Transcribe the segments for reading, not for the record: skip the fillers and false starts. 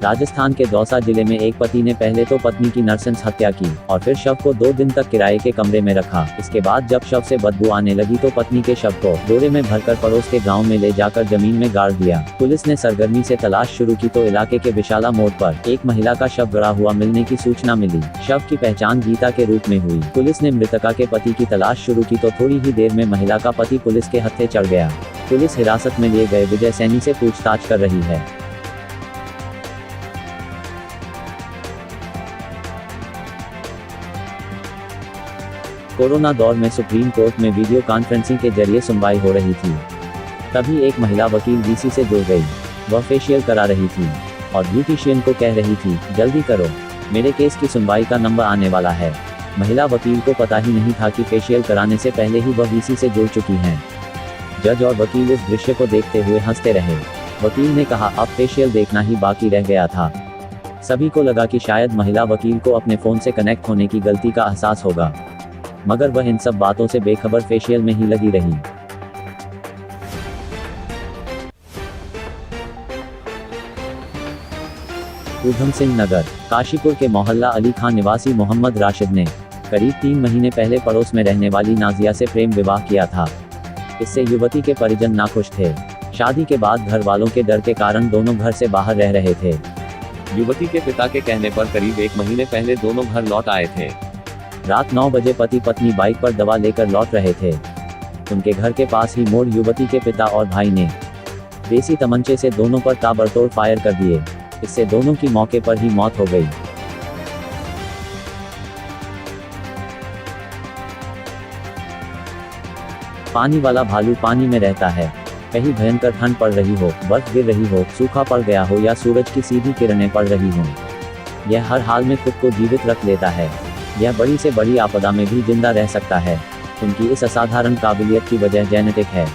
राजस्थान के दौसा जिले में एक पति ने पहले तो पत्नी की नरसंस हत्या की और फिर शव को 2 दिन तक किराए के कमरे में रखा। इसके बाद जब शव से बदबू आने लगी तो पत्नी के शव को बोरे में भरकर पड़ोस के गांव में ले जाकर जमीन में गाड़ दिया। पुलिस ने सरगर्मी से तलाश शुरू की तो इलाके के विशाला मोड़ पर एक महिला का शव गड़ा हुआ मिलने की सूचना मिली। शव की पहचान गीता के रूप में हुई। पुलिस ने मृतका के पति की तलाश शुरू की तो थोड़ी ही देर में महिला का पति पुलिस के हत्थे चढ़ गया। पुलिस हिरासत में लिए गए विजय सैनी से पूछताछ कर रही है। कोरोना दौर में सुप्रीम कोर्ट में वीडियो कॉन्फ्रेंसिंग के जरिए सुनवाई हो रही थी। तभी एक महिला वकील वीसी से जुड़ गई। वह फेशियल करा रही थी और ब्यूटिशियन को कह रही थी, जल्दी करो, मेरे केस की सुनवाई का नंबर आने वाला है। महिला वकील को पता ही नहीं था कि फेशियल कराने से पहले ही वह वीसी से जुड़ चुकी हैं। जज और वकील इस दृश्य को देखते हुए हंसते रहे। वकील ने कहा, अब फेशियल देखना ही बाकी रह गया था। सभी को लगा कि शायद महिला वकील को अपने फोन से कनेक्ट होने की गलती का एहसास होगा, मगर वह इन सब बातों से बेखबर फेशियल में ही लगी रही। ऊधम सिंह नगर काशीपुर के मोहल्ला अली खान निवासी मोहम्मद राशिद ने करीब 3 महीने पहले पड़ोस में रहने वाली नाजिया से प्रेम विवाह किया था। इससे युवती के परिजन नाखुश थे। शादी के बाद घर वालों के डर के कारण दोनों घर से बाहर रह रहे थे। युवती के पिता के कहने पर करीब 1 महीने पहले दोनों घर लौट आए थे। रात 9 बजे पति पत्नी बाइक पर दवा लेकर लौट रहे थे। उनके घर के पास ही मोड़ युवती के पिता और भाई ने देसी तमंचे से दोनों पर ताबड़तोड़ फायर कर दिए। इससे दोनों की मौके पर ही मौत हो गई। पानी वाला भालू पानी में रहता है। कहीं भयंकर ठंड पड़ रही हो, बर्फ गिर रही हो, सूखा पड़ गया हो या सूरज की सीधी किरणें पड़ रही हों, यह हर हाल में खुद को जीवित रख लेता है। यह बड़ी से बड़ी आपदा में भी जिंदा रह सकता है। उनकी इस असाधारण काबिलियत की वजह जेनेटिक है।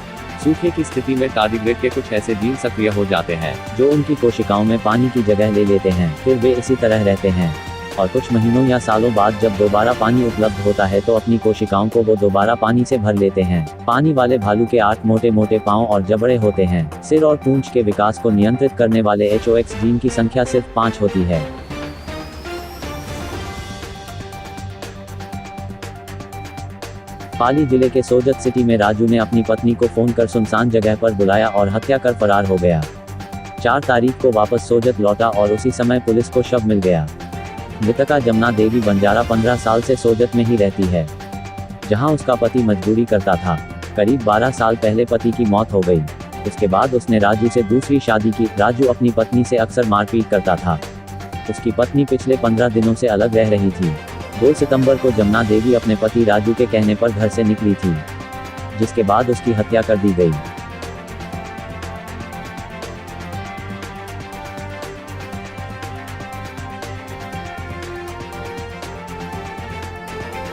सूखे की स्थिति में टार्डिग्रेड के कुछ ऐसे जीन सक्रिय हो जाते हैं जो उनकी कोशिकाओं में पानी की जगह ले लेते हैं। फिर वे इसी तरह रहते हैं और कुछ महीनों या सालों बाद जब दोबारा पानी उपलब्ध होता है तो अपनी कोशिकाओं को वो दोबारा पानी से भर लेते हैं। पानी वाले भालू के 8 मोटे मोटे पांव और जबड़े होते हैं। सिर और पूंछ के विकास को नियंत्रित करने वाले HOX जीन की संख्या सिर्फ 5 होती है। पाली जिले के सोजत सिटी में राजू ने अपनी पत्नी को फोन कर सुनसान जगह पर बुलाया और हत्या कर फरार हो गया। 4 तारीख को वापस सोजत लौटा और उसी समय पुलिस को शव मिल गया। मृतका जमुना देवी बंजारा 15 साल से सोजत में ही रहती है, जहां उसका पति मजदूरी करता था। करीब 12 साल पहले पति की मौत हो गई। उसके बाद उसने राजू से दूसरी शादी की। राजू अपनी पत्नी से अक्सर मारपीट करता था। उसकी पत्नी पिछले 15 दिनों से अलग रह रही थी। 2 सितंबर को जमुना देवी अपने पति राजू के कहने पर घर से निकली थी, जिसके बाद उसकी हत्या कर दी गई।